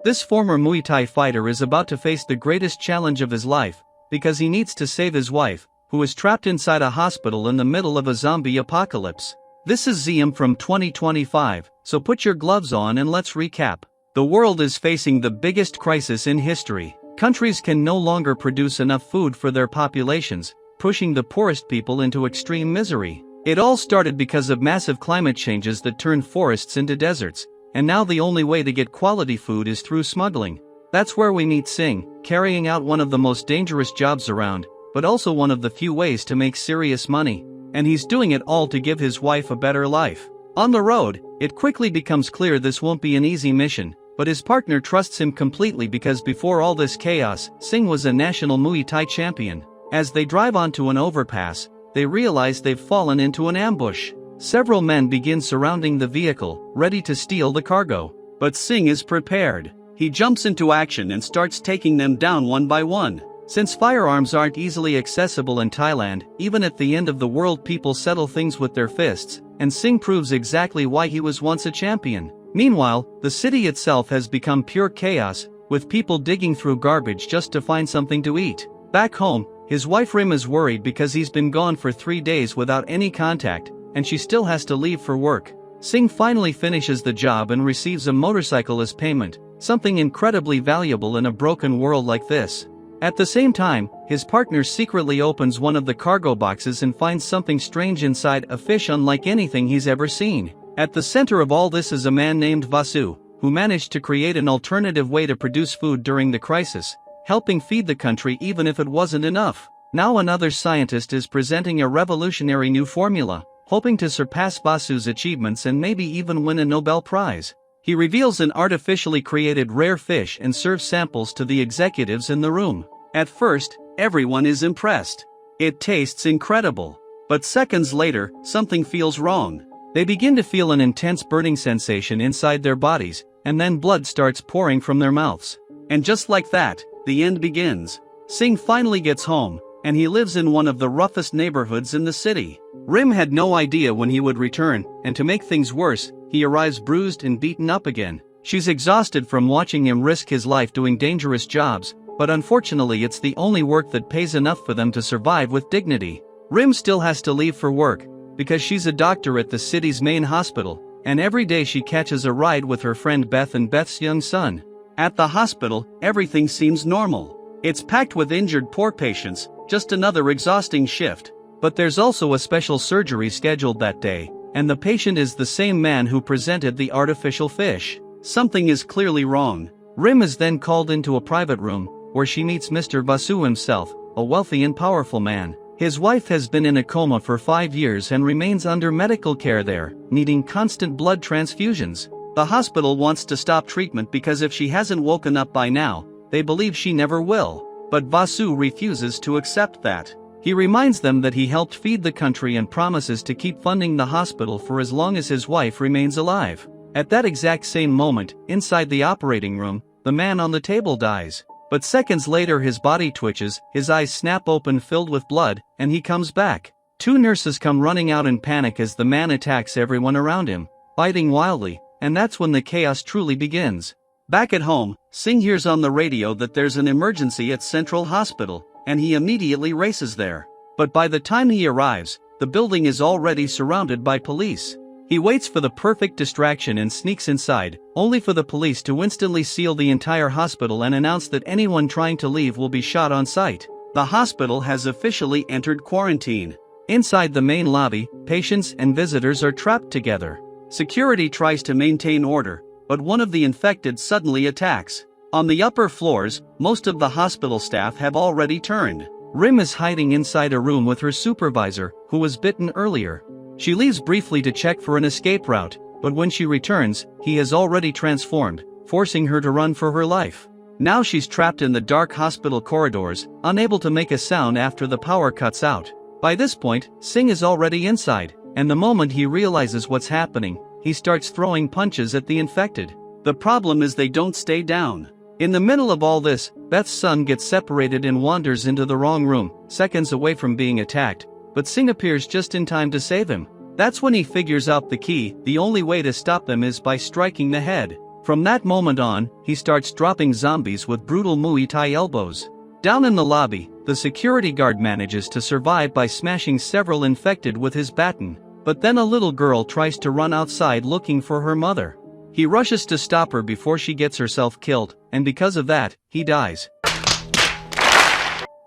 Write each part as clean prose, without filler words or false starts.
This former Muay Thai fighter is about to face the greatest challenge of his life, because he needs to save his wife, who is trapped inside a hospital in the middle of a zombie apocalypse. This is ZM from 2025, so put your gloves on and let's recap. The world is facing the biggest crisis in history. Countries can no longer produce enough food for their populations, pushing the poorest people into extreme misery. It all started because of massive climate changes that turned forests into deserts, and now the only way to get quality food is through smuggling. That's where we meet Singh, carrying out one of the most dangerous jobs around, but also one of the few ways to make serious money. And he's doing it all to give his wife a better life. On the road, it quickly becomes clear this won't be an easy mission, but his partner trusts him completely because before all this chaos, Singh was a national Muay Thai champion. As they drive onto an overpass, they realize they've fallen into an ambush. Several men begin surrounding the vehicle, ready to steal the cargo. But Singh is prepared. He jumps into action and starts taking them down one by one. Since firearms aren't easily accessible in Thailand, even at the end of the world people settle things with their fists, and Singh proves exactly why he was once a champion. Meanwhile, the city itself has become pure chaos, with people digging through garbage just to find something to eat. Back home, his wife Rim is worried because he's been gone for 3 days without any contact, and she still has to leave for work. Singh finally finishes the job and receives a motorcycle as payment, something incredibly valuable in a broken world like this. At the same time, his partner secretly opens one of the cargo boxes and finds something strange inside, a fish unlike anything he's ever seen. At the center of all this is a man named Vasu, who managed to create an alternative way to produce food during the crisis, helping feed the country even if it wasn't enough. Now another scientist is presenting a revolutionary new formula, hoping to surpass Vasu's achievements and maybe even win a Nobel Prize. He reveals an artificially created rare fish and serves samples to the executives in the room. At first, everyone is impressed. It tastes incredible. But seconds later, something feels wrong. They begin to feel an intense burning sensation inside their bodies, and then blood starts pouring from their mouths. And just like that, the end begins. Singh finally gets home, and he lives in one of the roughest neighborhoods in the city. Rim had no idea when he would return, and to make things worse, he arrives bruised and beaten up again. She's exhausted from watching him risk his life doing dangerous jobs, but unfortunately it's the only work that pays enough for them to survive with dignity. Rim still has to leave for work, because she's a doctor at the city's main hospital, and every day she catches a ride with her friend Beth and Beth's young son. At the hospital, everything seems normal. It's packed with injured poor patients, just another exhausting shift. But there's also a special surgery scheduled that day, and the patient is the same man who presented the artificial fish. Something is clearly wrong. Rim is then called into a private room, where she meets Mr. Vasu himself, a wealthy and powerful man. His wife has been in a coma for 5 years and remains under medical care there, needing constant blood transfusions. The hospital wants to stop treatment because if she hasn't woken up by now, they believe she never will. But Vasu refuses to accept that. He reminds them that he helped feed the country and promises to keep funding the hospital for as long as his wife remains alive. At that exact same moment, inside the operating room, the man on the table dies. But seconds later his body twitches, his eyes snap open filled with blood, and he comes back. 2 nurses come running out in panic as the man attacks everyone around him, fighting wildly, and that's when the chaos truly begins. Back at home, Singh hears on the radio that there's an emergency at Central Hospital, and he immediately races there. But by the time he arrives, the building is already surrounded by police. He waits for the perfect distraction and sneaks inside, only for the police to instantly seal the entire hospital and announce that anyone trying to leave will be shot on sight. The hospital has officially entered quarantine. Inside the main lobby, patients and visitors are trapped together. Security tries to maintain order, but one of the infected suddenly attacks. On the upper floors, most of the hospital staff have already turned. Rim is hiding inside a room with her supervisor, who was bitten earlier. She leaves briefly to check for an escape route, but when she returns, he has already transformed, forcing her to run for her life. Now she's trapped in the dark hospital corridors, unable to make a sound after the power cuts out. By this point, Singh is already inside, and the moment he realizes what's happening, he starts throwing punches at the infected. The problem is they don't stay down. In the middle of all this, Beth's son gets separated and wanders into the wrong room, seconds away from being attacked, but Singh appears just in time to save him. That's when he figures out the key: the only way to stop them is by striking the head. From that moment on, he starts dropping zombies with brutal Muay Thai elbows. Down in the lobby, the security guard manages to survive by smashing several infected with his baton. But then a little girl tries to run outside looking for her mother. He rushes to stop her before she gets herself killed, and because of that, he dies.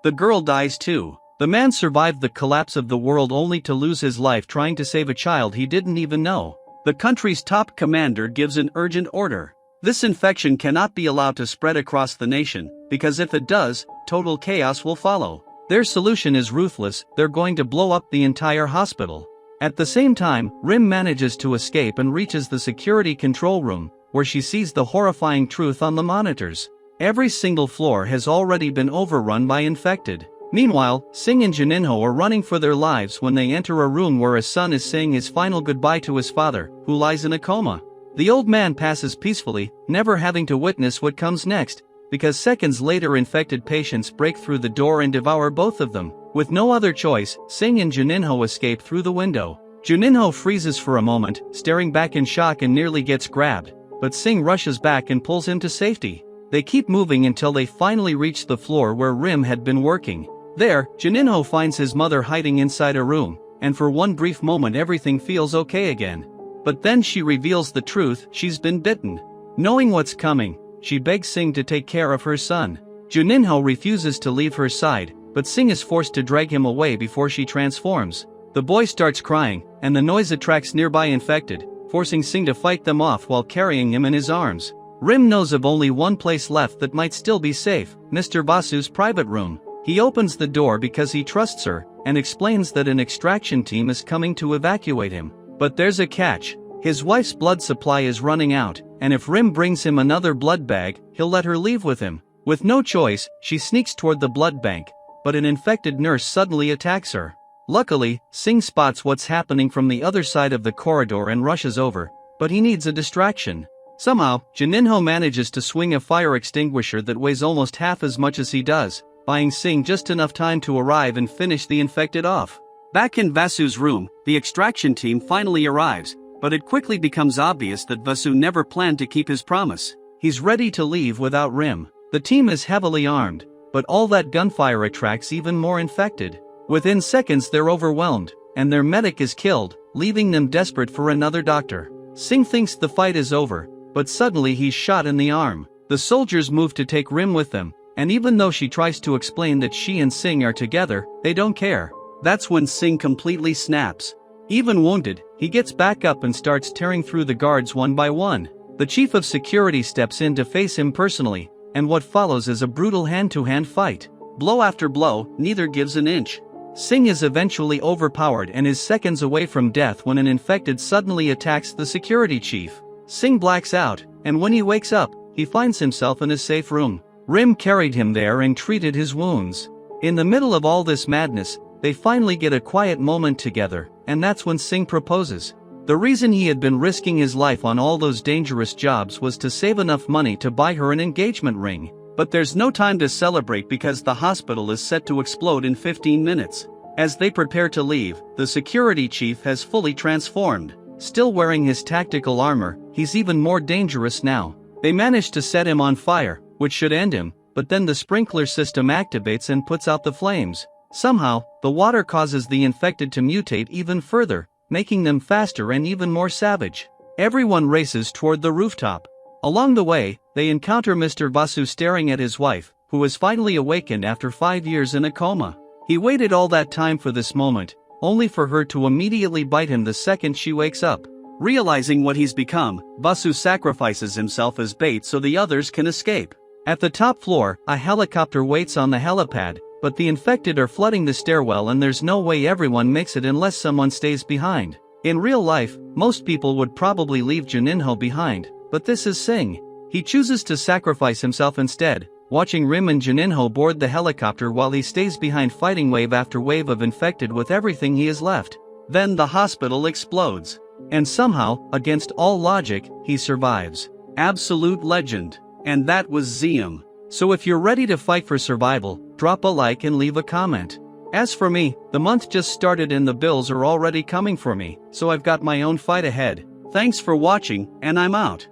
The girl dies too. The man survived the collapse of the world only to lose his life trying to save a child he didn't even know. The country's top commander gives an urgent order. This infection cannot be allowed to spread across the nation, because if it does, total chaos will follow. Their solution is ruthless, they're going to blow up the entire hospital. At the same time, Rim manages to escape and reaches the security control room, where she sees the horrifying truth on the monitors. Every single floor has already been overrun by infected. Meanwhile, Singh and Janinho are running for their lives when they enter a room where a son is saying his final goodbye to his father, who lies in a coma. The old man passes peacefully, never having to witness what comes next, because seconds later infected patients break through the door and devour both of them. With no other choice, Singh and Janinho escape through the window. Janinho freezes for a moment, staring back in shock and nearly gets grabbed, but Singh rushes back and pulls him to safety. They keep moving until they finally reach the floor where Rim had been working. There, Janinho finds his mother hiding inside a room, and for one brief moment everything feels okay again. But then she reveals the truth, she's been bitten. Knowing what's coming, she begs Singh to take care of her son. Janinho refuses to leave her side, but Singh is forced to drag him away before she transforms. The boy starts crying, and the noise attracts nearby infected, forcing Singh to fight them off while carrying him in his arms. Rim knows of only one place left that might still be safe, Mr. Vasu's private room. He opens the door because he trusts her, and explains that an extraction team is coming to evacuate him. But there's a catch. His wife's blood supply is running out, and if Rim brings him another blood bag, he'll let her leave with him. With no choice, she sneaks toward the blood bank, but an infected nurse suddenly attacks her. Luckily, Singh spots what's happening from the other side of the corridor and rushes over, but he needs a distraction. Somehow, Janinho manages to swing a fire extinguisher that weighs almost half as much as he does, buying Singh just enough time to arrive and finish the infected off. Back in Vasu's room, the extraction team finally arrives, but it quickly becomes obvious that Vasu never planned to keep his promise. He's ready to leave without Rim. The team is heavily armed, but all that gunfire attracts even more infected. Within seconds they're overwhelmed, and their medic is killed, leaving them desperate for another doctor. Singh thinks the fight is over, but suddenly he's shot in the arm. The soldiers move to take Rim with them, and even though she tries to explain that she and Singh are together, they don't care. That's when Singh completely snaps. Even wounded, he gets back up and starts tearing through the guards one by one. The chief of security steps in to face him personally, and what follows is a brutal hand-to-hand fight. Blow after blow, neither gives an inch. Singh is eventually overpowered and is seconds away from death when an infected suddenly attacks the security chief. Singh blacks out, and when he wakes up, he finds himself in a safe room. Rim carried him there and treated his wounds. In the middle of all this madness, they finally get a quiet moment together, and that's when Singh proposes. The reason he had been risking his life on all those dangerous jobs was to save enough money to buy her an engagement ring. But there's no time to celebrate because the hospital is set to explode in 15 minutes. As they prepare to leave, the security chief has fully transformed. Still wearing his tactical armor, he's even more dangerous now. They manage to set him on fire, which should end him, but then the sprinkler system activates and puts out the flames. Somehow, the water causes the infected to mutate even further, making them faster and even more savage. Everyone races toward the rooftop. Along the way, they encounter Mr. Vasu staring at his wife, who has finally awakened after 5 years in a coma. He waited all that time for this moment, only for her to immediately bite him the second she wakes up. Realizing what he's become, Vasu sacrifices himself as bait so the others can escape. At the top floor, a helicopter waits on the helipad, but the infected are flooding the stairwell and there's no way everyone makes it unless someone stays behind. In real life, most people would probably leave Janinho behind, but this is Singh. He chooses to sacrifice himself instead, watching Rim and Janinho board the helicopter while he stays behind fighting wave after wave of infected with everything he has left. Then the hospital explodes. And somehow, against all logic, he survives. Absolute legend. And that was Zium. So if you're ready to fight for survival, drop a like and leave a comment. As for me, the month just started and the bills are already coming for me, so I've got my own fight ahead. Thanks for watching, and I'm out.